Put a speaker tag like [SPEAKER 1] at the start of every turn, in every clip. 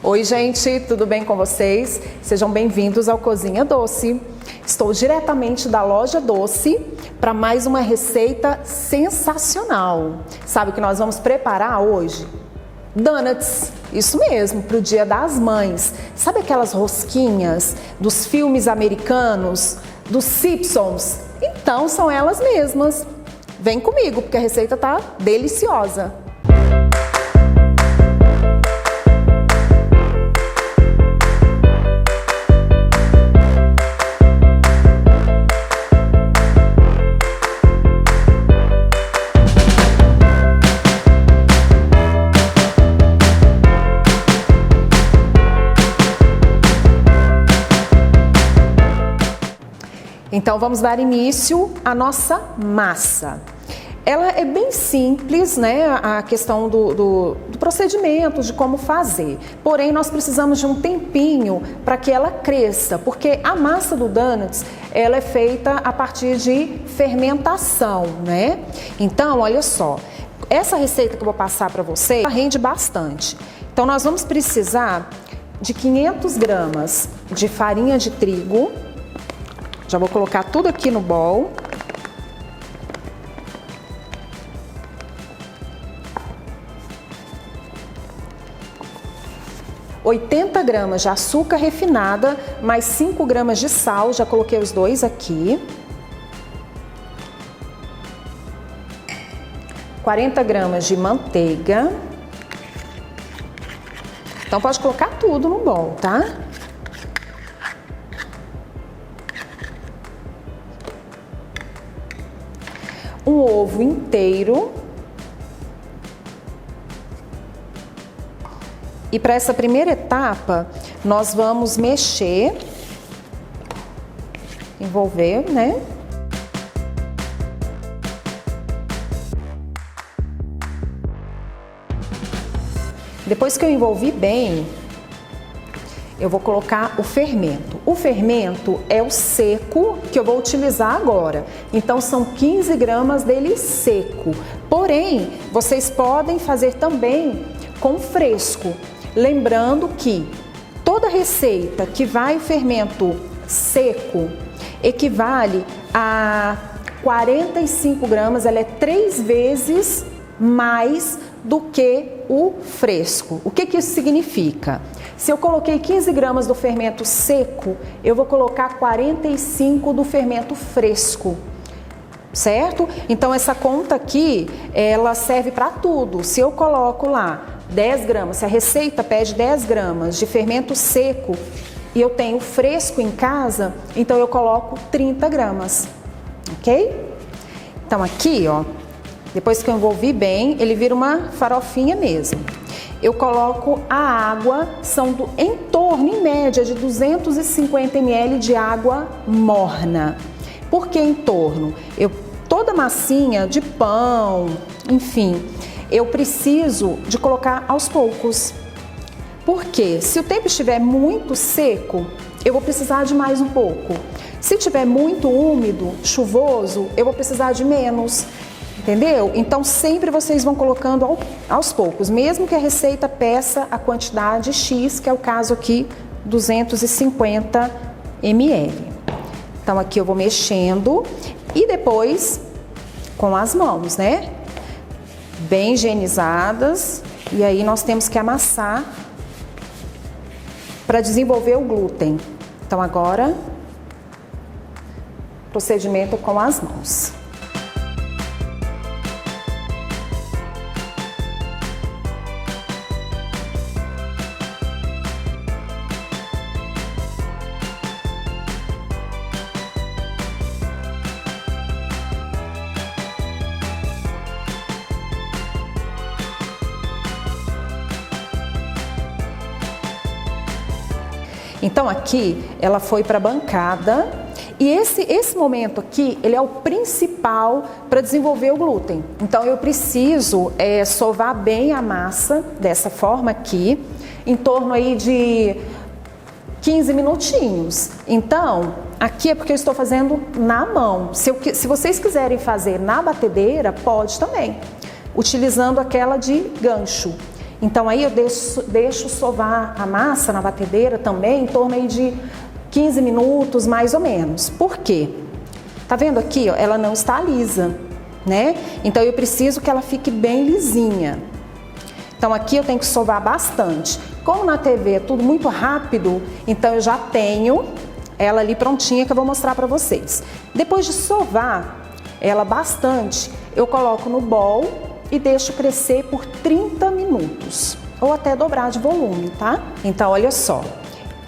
[SPEAKER 1] Oi gente, tudo bem com vocês? Sejam bem-vindos ao Cozinha Doce. Estou diretamente da Loja Doce para mais uma receita sensacional. Sabe o que nós vamos preparar hoje? Donuts, isso mesmo, para o Dia das Mães. Sabe aquelas rosquinhas dos filmes americanos, dos Simpsons? Então são elas mesmas. Vem comigo porque a receita tá deliciosa. Então vamos dar início à nossa massa. Ela é bem simples, né, a questão do procedimento, de como fazer. Porém, nós precisamos de um tempinho para que ela cresça, porque a massa do donuts, ela é feita a partir de fermentação, né? Então, olha só, essa receita que eu vou passar para você rende bastante. Então, nós vamos precisar de 500 gramas de farinha de trigo. Já vou colocar tudo aqui no bowl. ,80 gramas de açúcar refinada, mais 5 gramas de sal, já coloquei os dois aqui. 40 gramas de manteiga. Então pode colocar tudo no bowl, tá? Um ovo inteiro. E para essa primeira etapa, nós vamos mexer, envolver, né? Depois que eu envolvi bem, eu vou colocar o fermento. O fermento é o seco que eu vou utilizar agora. Então são 15 gramas dele seco. Porém, vocês podem fazer também com fresco. Lembrando que toda receita que vai fermento seco equivale a 45 gramas, ela é 3 vezes mais do que o fresco. O que isso significa? Se eu coloquei 15 gramas do fermento seco, eu vou colocar 45 do fermento fresco, certo? Então essa conta aqui, ela serve para tudo. Se eu coloco lá 10 gramas, se a receita pede 10 gramas de fermento seco e eu tenho fresco em casa, então eu coloco 30 gramas, ok? Então aqui, ó, depois que eu envolvi bem, ele vira uma farofinha mesmo. Eu coloco a água, são em torno, em média, de 250 ml de água morna. Por que em torno? Toda massinha de pão, enfim, eu preciso de colocar aos poucos. Porque se o tempo estiver muito seco, eu vou precisar de mais um pouco. Se estiver muito úmido, chuvoso, eu vou precisar de menos. Entendeu? Então sempre vocês vão colocando aos poucos, mesmo que a receita peça a quantidade X, que é o caso aqui, 250 ml. Então aqui eu vou mexendo e depois com as mãos, né? Bem higienizadas, e aí nós temos que amassar para desenvolver o glúten. Então agora, procedimento com as mãos. Então aqui ela foi para a bancada e esse momento aqui, ele é o principal para desenvolver o glúten. Então eu preciso sovar bem a massa dessa forma aqui, em torno aí de 15 minutinhos. Então aqui é porque eu estou fazendo na mão. Se vocês quiserem fazer na batedeira, pode também, utilizando aquela de gancho. Então aí eu deixo sovar a massa na batedeira também em torno aí de 15 minutos mais ou menos. Por quê? Tá vendo aqui, ó, ela não está lisa, né? Então eu preciso que ela fique bem lisinha. Então aqui eu tenho que sovar bastante. Como na TV é tudo muito rápido, então eu já tenho ela ali prontinha que eu vou mostrar para vocês. Depois de sovar ela bastante, eu coloco no bowl e deixo crescer por 30 minutos ou até dobrar de volume, tá? Então olha só,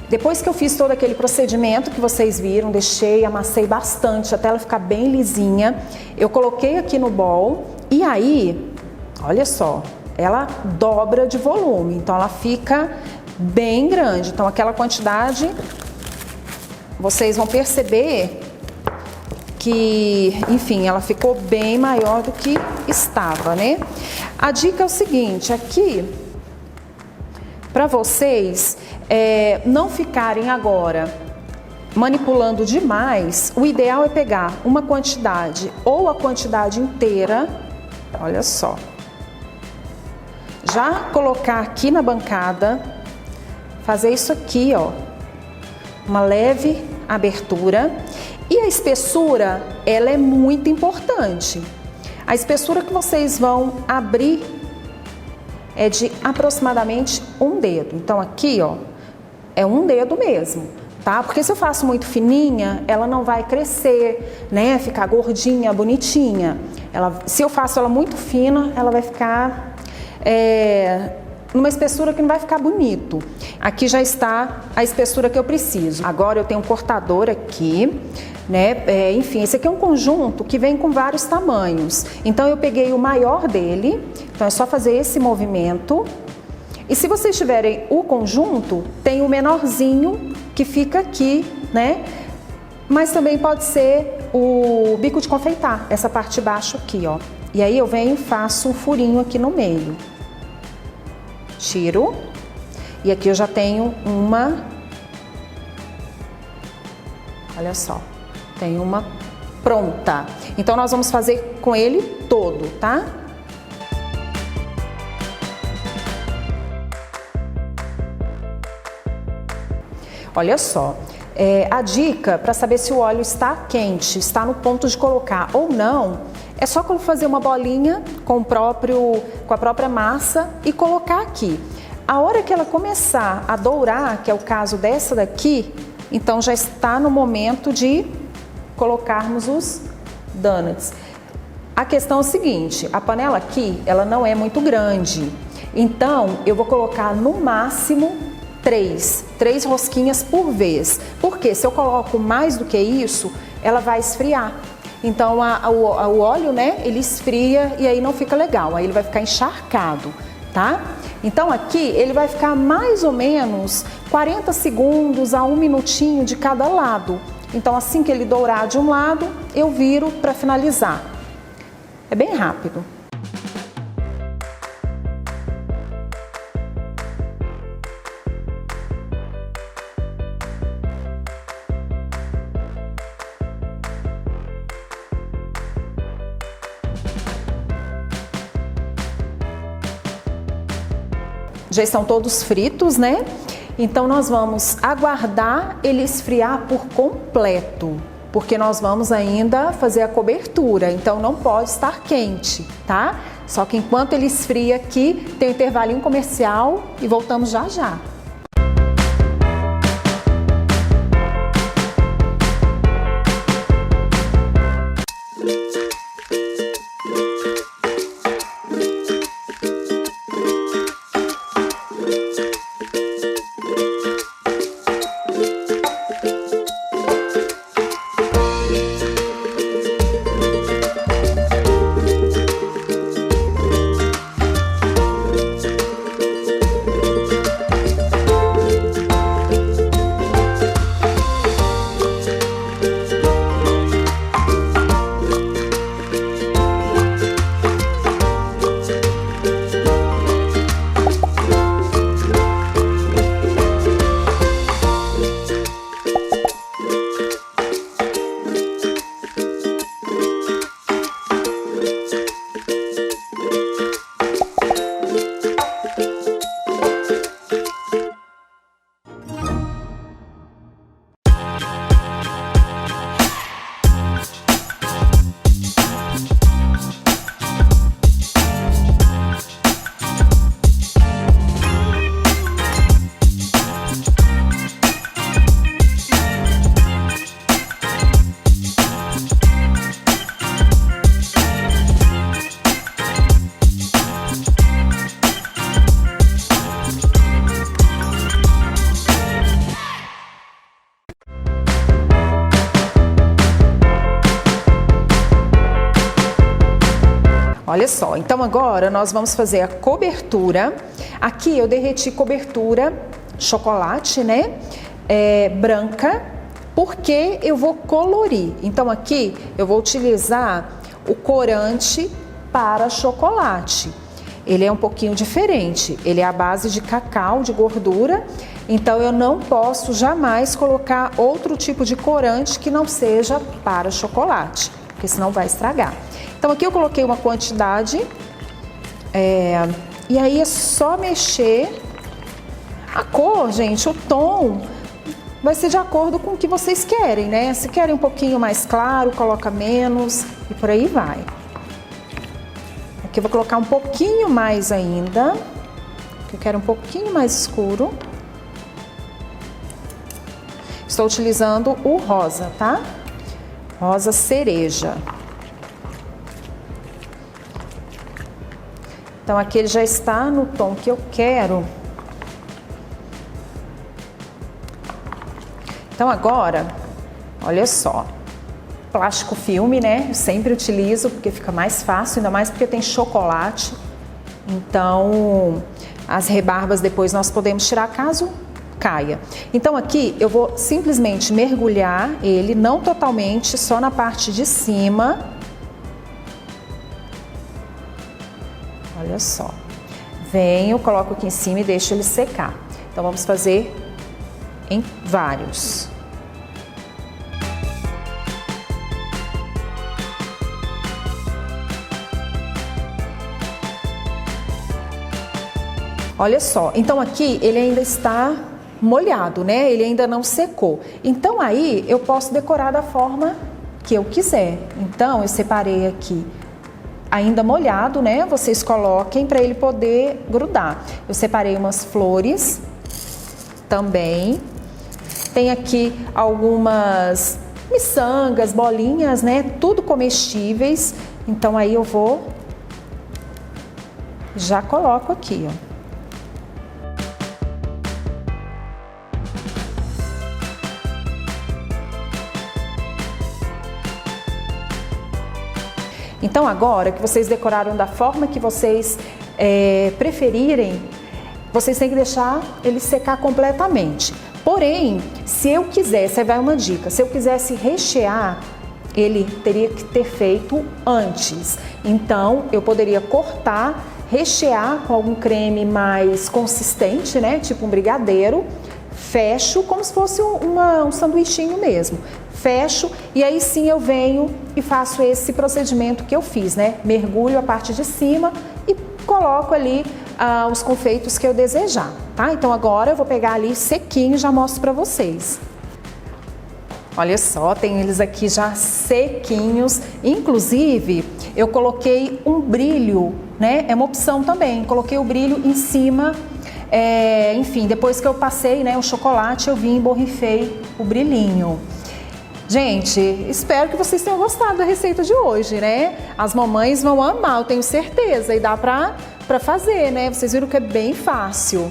[SPEAKER 1] depois que eu fiz todo aquele procedimento que vocês viram, deixei, amassei bastante até ela ficar bem lisinha, eu coloquei aqui no bowl e aí, olha só, ela dobra de volume, então ela fica bem grande. Então aquela quantidade, vocês vão perceber que, enfim, ela ficou bem maior do que estava, né? A dica é o seguinte, aqui, para vocês não ficarem agora manipulando demais, o ideal é pegar uma quantidade ou a quantidade inteira, olha só, já colocar aqui na bancada, fazer isso aqui, ó, uma leve abertura. E a espessura, ela é muito importante. A espessura que vocês vão abrir é de aproximadamente um dedo. Então aqui, ó, é um dedo mesmo, tá? Porque se eu faço muito fininha, ela não vai crescer, né? Ficar gordinha, bonitinha. Se eu faço ela muito fina, ela vai ficar numa espessura que não vai ficar bonito. Aqui já está a espessura que eu preciso. Agora eu tenho um cortador aqui, né? Enfim, esse aqui é um conjunto que vem com vários tamanhos. Então eu peguei o maior dele, então é só fazer esse movimento. E se vocês tiverem o conjunto, tem o menorzinho que fica aqui, né? Mas também pode ser o bico de confeitar, essa parte de baixo aqui, ó. E aí eu venho e faço um furinho aqui no meio. Tiro. E aqui eu já tenho uma, olha só, tem uma pronta. Então nós vamos fazer com ele todo, tá? Olha só, a dica para saber se o óleo está quente, está no ponto de colocar ou não, é só fazer uma bolinha com a própria massa e colocar aqui. A hora que ela começar a dourar, que é o caso dessa daqui, então já está no momento de colocarmos os donuts. A questão é o seguinte, a panela aqui, ela não é muito grande, então eu vou colocar no máximo três rosquinhas por vez, porque se eu coloco mais do que isso, ela vai esfriar. Então o óleo, né, ele esfria e aí não fica legal, aí ele vai ficar encharcado, tá? Então aqui ele vai ficar mais ou menos 40 segundos a 1 minutinho de cada lado. Então assim que ele dourar de um lado, eu viro para finalizar. É bem rápido. Já estão todos fritos, né? Então nós vamos aguardar ele esfriar por completo, porque nós vamos ainda fazer a cobertura, então não pode estar quente, tá? Só que enquanto ele esfria aqui, tem um intervalinho comercial e voltamos já já. Olha só, então agora nós vamos fazer a cobertura. Aqui eu derreti cobertura chocolate, né? Branca, porque eu vou colorir. Então aqui eu vou utilizar o corante para chocolate. Ele é um pouquinho diferente, ele é à base de cacau, de gordura, então eu não posso jamais colocar outro tipo de corante que não seja para chocolate, porque senão vai estragar. Então aqui eu coloquei uma quantidade, e aí é só mexer. A cor, gente, o tom vai ser de acordo com o que vocês querem, né? Se querem um pouquinho mais claro, coloca menos e por aí vai. Aqui eu vou colocar um pouquinho mais ainda, que eu quero um pouquinho mais escuro. Estou utilizando o rosa, tá? Rosa cereja. Então aqui ele já está no tom que eu quero. Então agora, olha só. Plástico filme, né? Eu sempre utilizo porque fica mais fácil, ainda mais porque tem chocolate. Então, as rebarbas depois nós podemos tirar caso caia. Então aqui eu vou simplesmente mergulhar ele, não totalmente, só na parte de cima. Olha só. Venho, coloco aqui em cima e deixo ele secar. Então vamos fazer em vários. Olha só, então aqui ele ainda está molhado, né? Ele ainda não secou. Então aí eu posso decorar da forma que eu quiser. Então eu separei aqui ainda molhado, né? Vocês coloquem para ele poder grudar. Eu separei umas flores também. Tem aqui algumas miçangas, bolinhas, né? Tudo comestíveis. Então aí eu vou já coloco aqui, ó. Então agora que vocês decoraram da forma que vocês preferirem, vocês têm que deixar ele secar completamente. Porém, se eu quisesse, aí vai uma dica, se eu quisesse rechear, ele teria que ter feito antes. Então eu poderia cortar, rechear com algum creme mais consistente, né? Tipo um brigadeiro, fecho como se fosse um sanduichinho mesmo. Fecho e aí sim eu venho e faço esse procedimento que eu fiz, né? Mergulho a parte de cima e coloco ali os confeitos que eu desejar, tá? Então agora eu vou pegar ali sequinho e já mostro pra vocês. Olha só, tem eles aqui já sequinhos. Inclusive, eu coloquei um brilho, né? É uma opção também. Coloquei o brilho em cima. Enfim, depois que eu passei, né, o chocolate, eu vim e borrifei o brilhinho. Gente, espero que vocês tenham gostado da receita de hoje, né? As mamães vão amar, eu tenho certeza. E dá pra fazer, né? Vocês viram que é bem fácil.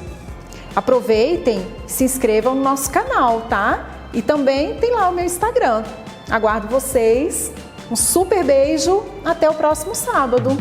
[SPEAKER 1] Aproveitem, se inscrevam no nosso canal, tá? E também tem lá o meu Instagram. Aguardo vocês. Um super beijo. Até o próximo sábado.